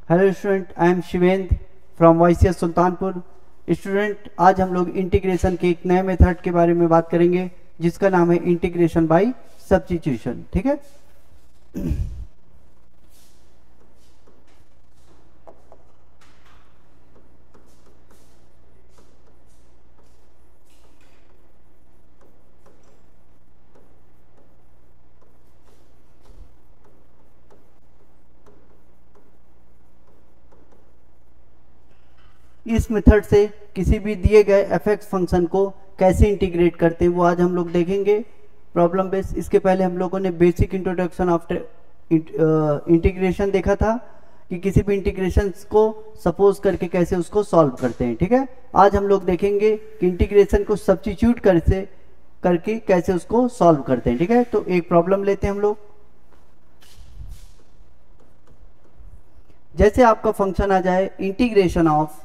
Hello student, I am Shivendra from YCS Sultanpur. Student, आज हम लोग इंटीग्रेशन के एक नए मेथड के बारे में बात करेंगे जिसका नाम है इंटीग्रेशन बाय सब्स्टिट्यूशन। ठीक है। इस मेथड से किसी भी दिए गए एफ(x) फंक्शन को कैसे इंटीग्रेट करते हैं वो आज हम लोग देखेंगे प्रॉब्लम बेस। इसके पहले हम लोगों ने बेसिक इंट्रोडक्शन आफ्टर इंटीग्रेशन देखा था कि किसी भी इंटीग्रेशन को सपोज करके कैसे उसको सॉल्व करते हैं। ठीक है। आज हम लोग देखेंगे कि इंटीग्रेशन को सब्स्टिट्यूट करके कैसे उसको सॉल्व करते हैं। ठीक है। तो एक प्रॉब्लम लेते हैं हम लोग। जैसे आपका फंक्शन आ जाए integration of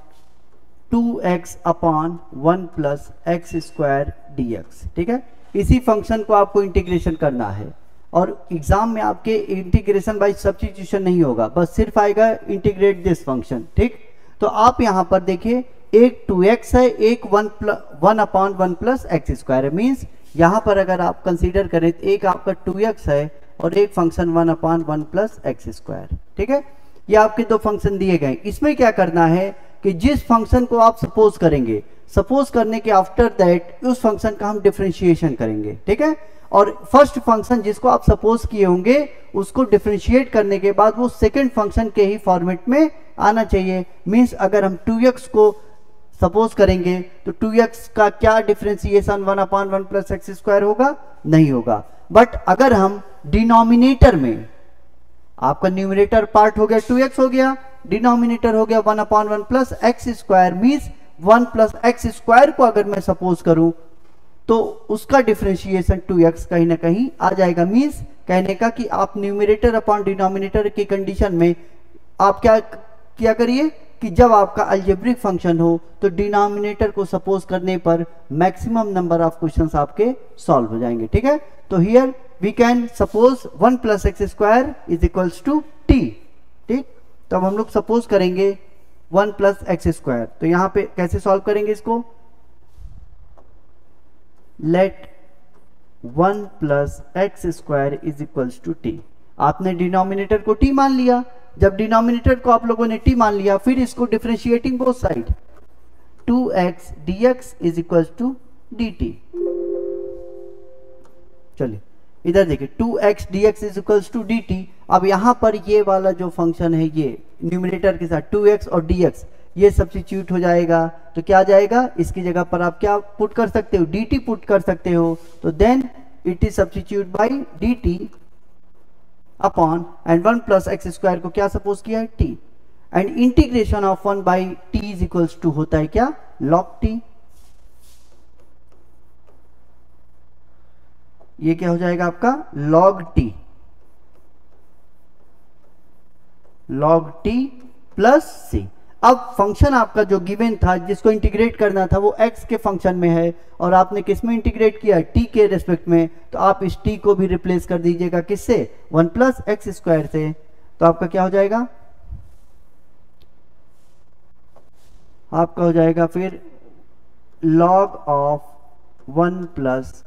2x upon 1 plus x square dx। ठीक है। इसी फंक्शन को आपको इंटीग्रेशन करना है और एग्जाम में आपके इंटीग्रेशन बाय सब्स्टिट्यूशन नहीं होगा, बस सिर्फ आएगा इंटीग्रेट दिस फंक्शन। ठीक। तो आप यहां पर देखिए, एक 2x है, एक 1 अपॉन 1 प्लस एक्स स्क्वायर है। मीन्स यहां पर अगर आप कंसीडर करें तो एक आपका 2x है और एक function 1 upon 1 plus x square. ठीक है। ये आपके दो फंक्शन दिए गए। इसमें क्या करना है कि जिस फंक्शन को आप सपोज करेंगे, सपोज करने के आफ्टर दैट उस फंक्शन का हम डिफरेंशिएशन करेंगे। ठीक है। और फर्स्ट फंक्शन जिसको आप सपोज किए होंगे उसको डिफरेंशिएट करने के बाद वो सेकंड फंक्शन के ही फॉर्मेट में आना चाहिए। मींस अगर हम 2x को सपोज करेंगे तो 2x का क्या differentiation 1 upon 1 plus x square होगा? नहीं होगा। बट अगर हम डिनोमिनेटर में, आपका न्यूमरेटर पार्ट हो गया 2x हो गया, डिनोमिनेटर हो गया 1 upon 1 plus x square, means 1 plus x square को अगर मैं सपोज करूं तो उसका डिफरेंशिएशन 2x कहीं ना कहीं आ जाएगा। मीन्स कहने का कि आप न्यूमरेटर अपॉन डिनोमिनेटर की कंडीशन में आप क्या करिए कि जब आपका अलजेब्रिक फंक्शन हो तो डिनोमिनेटर को सपोज करने पर मैक्सिमम नंबर ऑफ क्वेश्चंस आपके सॉल्व हो जाएंगे। ठीक है। तो here we can suppose 1 plus x square is equals to t। ठीक। तो अब हम लोग सपोज करेंगे 1 प्लस एक्स स्क्वायर। तो यहां पे कैसे सॉल्व करेंगे इसको? Let 1 plus x square is equals to t। आपने डिनोमिनेटर को t मान लिया। जब डिनोमिनेटर को आप लोगों ने t मान लिया, फिर इसको differentiating both side 2x dx is equals to dt। चलिए इधर देखिए, 2x dx is equals to dt। अब यहां पर ये वाला जो फंक्शन है, ये न्यूमरेटर के साथ 2x और dx ये सब्स्टिट्यूट हो जाएगा। तो क्या आ जाएगा? इसकी जगह पर आप क्या पुट कर सकते हो? dt पुट कर सकते हो। तो then it is substitute by dt upon and 1 plus x square को क्या सपोज किया है? t। And integration of 1 by t is equals to होता है क्या? log t। ये क्या हो जाएगा आपका? log t plus c। अब फंक्शन आपका जो गिवन था जिसको इंटीग्रेट करना था वो x के फंक्शन में है और आपने किस में इंटीग्रेट किया? t के रेस्पेक्ट में। तो आप इस t को भी रिप्लेस कर दीजिएगा किससे? 1 प्लस एक्स स्क्वायर से। तो आपका क्या हो जाएगा? आपका हो जाएगा फिर log of 1 plus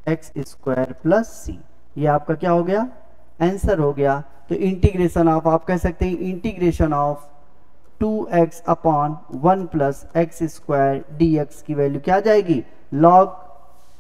x square plus c. ये आपका क्या हो गया? आंसर हो गया। तो इंटीग्रेशन ऑफ, आप कह सकते हैं integration of 2x upon 1 plus x square dx की वैल्यू क्या आ जाएगी? log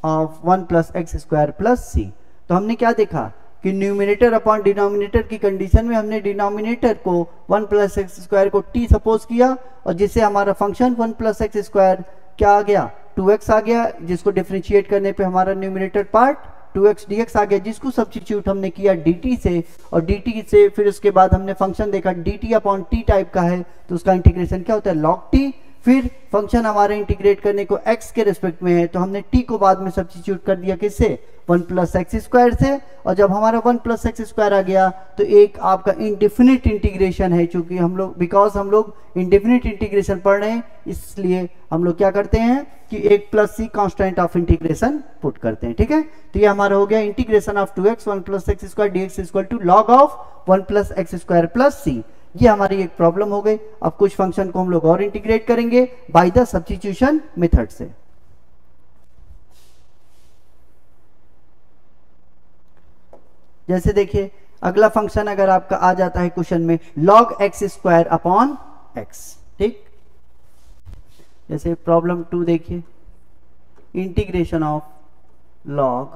of 1 plus x square plus c. तो हमने क्या देखा कि न्यूमिनेटर अपॉन डिनोमिनेटर की कंडीशन में हमने डिनोमिनेटर को 1 प्लस एक्स स्क्वायर को t सपोज किया और जिससे हमारा फंक्शन 1 प्लस एक्स स्क्वायर क्या आ गया? 2x आ गया, जिसको डिफरेंशिएट करने पे हमारा न्यूमरेटर पार्ट 2x dx आ गया, जिसको सब्स्टिट्यूट हमने किया dt से और dt से फिर उसके बाद हमने फंक्शन देखा dt अपॉन t टाइप का है तो उसका इंटीग्रेशन क्या होता है? log t। फिर फंक्शन हमारे इंटीग्रेट करने को x के रिस्पेक्ट में है तो हमने t को बाद में सब्स्टिट्यूट कर दिया किससे? 1 प्लस एक्स स्क्वायर से। और जब हमारा 1 प्लस एक्स स्क्वायर आ गया तो एक आपका इंडेफिनिट इंटीग्रेशन है, चूंकि हम लोग बिकॉज हम लोग इंडेफिनिट इंटीग्रेशन पढ़ रहे हैं इसलिए हम लोग क्या करते हैं कि एक plus c constant of integration put करते हैं। ठीक है। तो ये हमारा हो गया integration of 2x 1 plus x square dx equal to log of 1 plus x square plus c. ये हमारी एक प्रॉब्लम हो गई। अब कुछ फंक्शन को हम लोग और इंटीग्रेट करेंगे बाय द सब्स्टिट्यूशन मेथड से। जैसे देखिए अगला फंक्शन अगर आपका आ जाता है क्वेश्चन में log x square upon x, ठीक। जैसे प्रॉब्लम 2 देखिए, integration of log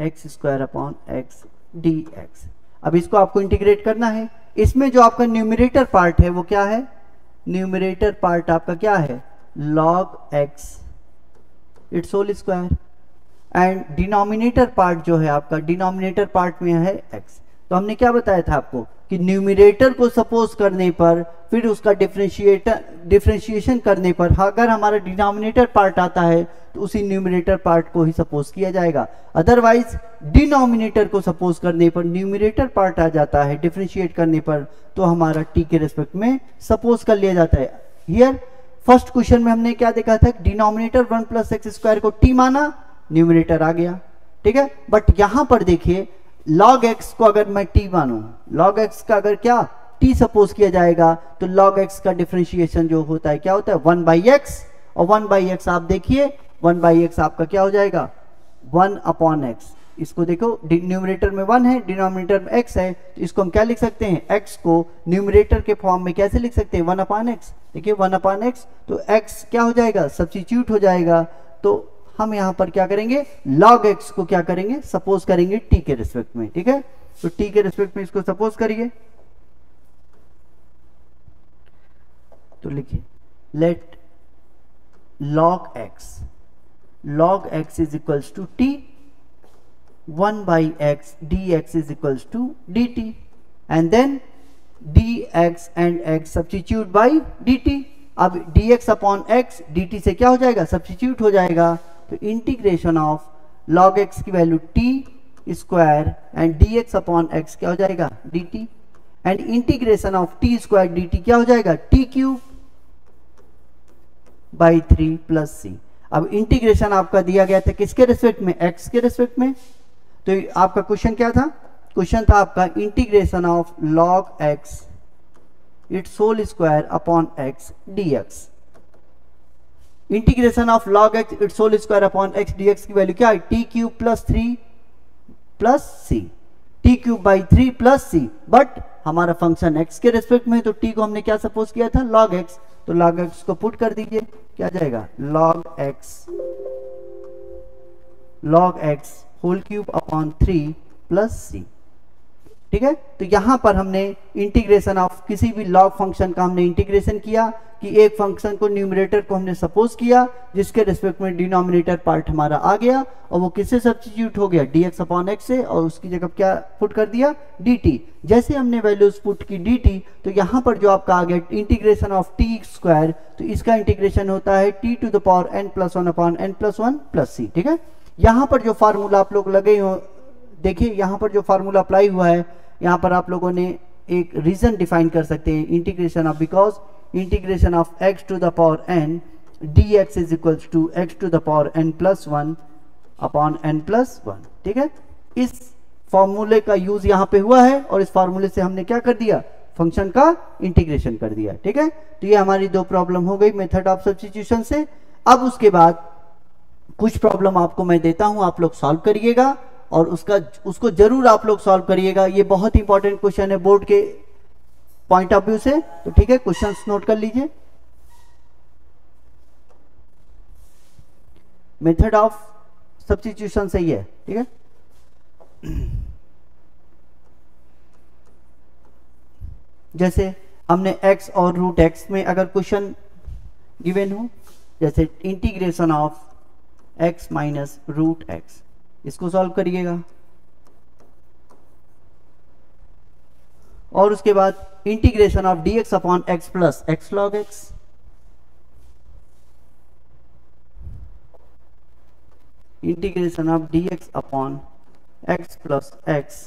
x square upon x dx। अब इसको आपको इंटीग्रेट करना है। इसमें जो आपका न्यूमरेटर पार्ट है वो क्या है, न्यूमरेटर पार्ट आपका क्या है log x it's whole square, and denominator part जो है आपका, डिनोमिनेटर पार्ट में है x। तो हमने क्या बताया था आपको कि न्यूमरेटर को सपोज करने पर फिर उसका डिफरेंशिएशन करने पर अगर हमारा डिनोमिनेटर पार्ट आता है तो उसी न्यूमरेटर पार्ट को ही सपोज किया जाएगा। अदरवाइज डिनोमिनेटर को सपोज करने पर न्यूमरेटर पार्ट आ जाता है, डिफरेंशिएट करने पर तो हमारा t के रेस्पेक्ट में सपोज कर लिया जाता है। हियर फर्स्ट क्वेश्चन में हमने क्या देखा था, डिनोमिनेटर 1 प्लस एक्स स्क्वायर को t माना, न्यूमरेटर आ गया, ठीक है। बट यहां पर देखिए log x को अगर मैं t मानूं, log x का अगर क्या t सपोज किया जाएगा तो log x का डिफरेंशिएशन जो होता है क्या होता है 1 बाई x, और 1 बाई x आप देखिए 1 बाई x आपका क्या हो जाएगा 1 अपॉन x। इसको देखो न्यूमरेटर में 1 है, डिनोमिनेटर में x है, तो इसको हम क्या लिख सकते हैं, x को न्यूमरेटर के फॉर्म में कैसे लिख सकते हैं 1 अपॉन x। देखिए 1 अपॉन x तो x क्या हो जाएगा सब्स्टिट्यूट हो जाएगा। तो हम यहां पर क्या करेंगे log x को क्या करेंगे सपोज करेंगे t के रिस्पेक्ट में, ठीक है। तो t के रिस्पेक्ट में इसको सपोज करिए, तो लिखिए let log x is equals to t, 1 by x dx is equals to dt, and then dx and x substitute by dt। अब dx अपॉन x dt से क्या हो जाएगा सब्स्टिट्यूट हो जाएगा, तो इंटीग्रेशन ऑफ log x की value t square and dx upon x क्या हो जाएगा dt, and integration of t square dt क्या हो जाएगा t cube by 3 plus c। अब इंटीग्रेशन आपका दिया गया था किसके रिस्पेक्ट में, x के रिस्पेक्ट में। तो आपका क्वेश्चन क्या था, क्वेश्चन था आपका integration of log x it's whole square upon x dx। Integration of log x it's whole square upon x dx की वैल्यू क्या है t cube plus 3 plus c, t cube by 3 plus c। But हमारा function x के respect में, तो t को हमने क्या सपोज किया था log x, तो log x को पुट कर दीजिए, क्या जाएगा log x whole cube upon 3 plus c, ठीक है। तो यहां पर हमने इंटीग्रेशन ऑफ किसी भी log फंक्शन का हमने इंटीग्रेशन किया कि एक फंक्शन को न्यूमरेटर को हमने सपोज किया जिसके रिस्पेक्ट में डिनोमिनेटर पार्ट हमारा आ गया और वो किससे सब्स्टिट्यूट हो गया dx अपॉन x से, और उसकी जगह क्या पुट कर दिया dt। जैसे हमने वैल्यूज पुट की dt, तो यहाँ पर जो आपका आ गया इंटीग्रेशन ऑफ t स्क्वायर, तो इसका इंटीग्रेशन होता है t to the power n plus 1 upon n plus 1 plus c, ठीक है। यहाँ पर जो फार्मूला आप लोग लगे हो, देखिए यहाँ पर जो फार्मूला अप्लाई हुआ है, यहाँ पर आप लोगों ने एक रीजन डिफाइन कर सकते हैं integration of, because integration of x to the power n dx is equals to x to the power n plus 1 upon n plus 1, ठीक है। इस फॉर्मूले का यूज यहाँ पे हुआ है और इस फॉर्मूले से हमने क्या कर दिया फंक्शन का इंटीग्रेशन कर दिया, ठीक है। तो ये हमारी दो प्रॉब्लम हो गई मेथड ऑफ सब्स्टिट्यूशन से। अब उसके बाद कुछ प्रॉब्लम आपको मैं देता हूं, आप लोग सॉल्व करिएगा और उसको जरूर आप लोग सॉल्व करिएगा। ये बहुत इंपॉर्टेंट क्वेश्चन है बोर्ड के पॉइंट ऑफ व्यू से, तो ठीक है क्वेश्चंस नोट कर लीजिए। मेथड ऑफ सब्स्टिट्यूशन सही है, ठीक है। जैसे हमने x और रूट x में अगर क्वेश्चन गिवन हो, जैसे integration of x minus root x, इसको सॉल्व करिएगा। और उसके बाद integration of dx upon x plus x log x, integration of dx upon x plus x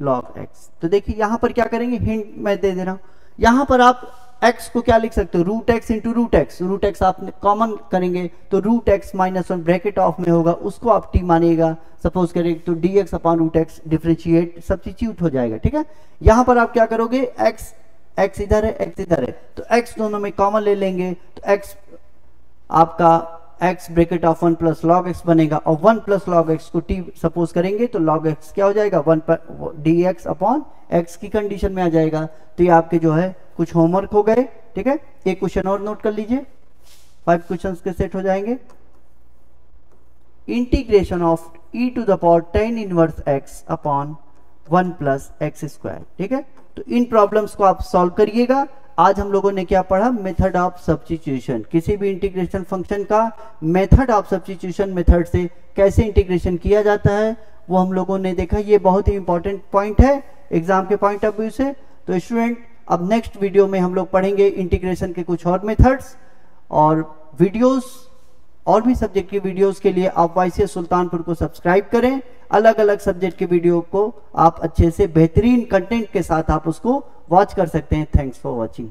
log x। तो देखिए यहां पर क्या करेंगे, हिंट मैं दे दे रहा हूं, यहां पर आप x को क्या लिख सकते हो, root x into root x, root x आप कॉमन करेंगे तो root x minus one bracket of में होगा, उसको आप t मानिएगा सपोज करेंगे तो dx upon root x differentiate substitute हो जाएगा, ठीक है। यहाँ पर आप क्या करोगे, x इधर है x इधर है तो x दोनों में कॉमन ले लेंगे तो x आपका x bracket of 1 plus log x बनेगा और 1 प्लस लॉग x को t सपोज करेंगे तो log x क्या हो जाएगा 1 पर dx अपॉन x की कंडीशन में आ जाएगा। तो ये आपके जो है कुछ होमवर्क हो गए, ठीक है। एक क्वेश्चन और नोट कर लीजिए, 5 क्वेश्चंस के सेट हो जाएंगे। Integration of e to the power tan inverse x अपॉन 1 प्लस एक्स स्क्वायर, ठीक है। तो इन प्रॉब्लम्स को आप सॉल्व करिएगा। आज हम लोगों ने क्या पढ़ा, मेथड ऑफ सब्स्टिट्यूशन, किसी भी इंटीग्रेशन फंक्शन का मेथड ऑफ सब्स्टिट्यूशन मेथड से कैसे इंटीग्रेशन किया जाता है वो हम लोगों ने देखा। ये बहुत ही इंपॉर्टेंट पॉइंट है एग्जाम के पॉइंट ऑफ व्यू से। तो स्टूडेंट अब नेक्स्ट वीडियो में हम लोग पढ़ेंगे इंटीग्रेशन के कुछ और मेथड्स और वीडियोस, और भी सब्जेक्ट की वीडियोस के लिए आप YCS सुल्तानपुर को सब्सक्राइब करें। अलग अलग सब्जेक्ट के वीडियो को आप अच्छे से बेहतरीन कंटेंट के साथ आप उसको वॉच कर सकते हैं। Thanks for watching.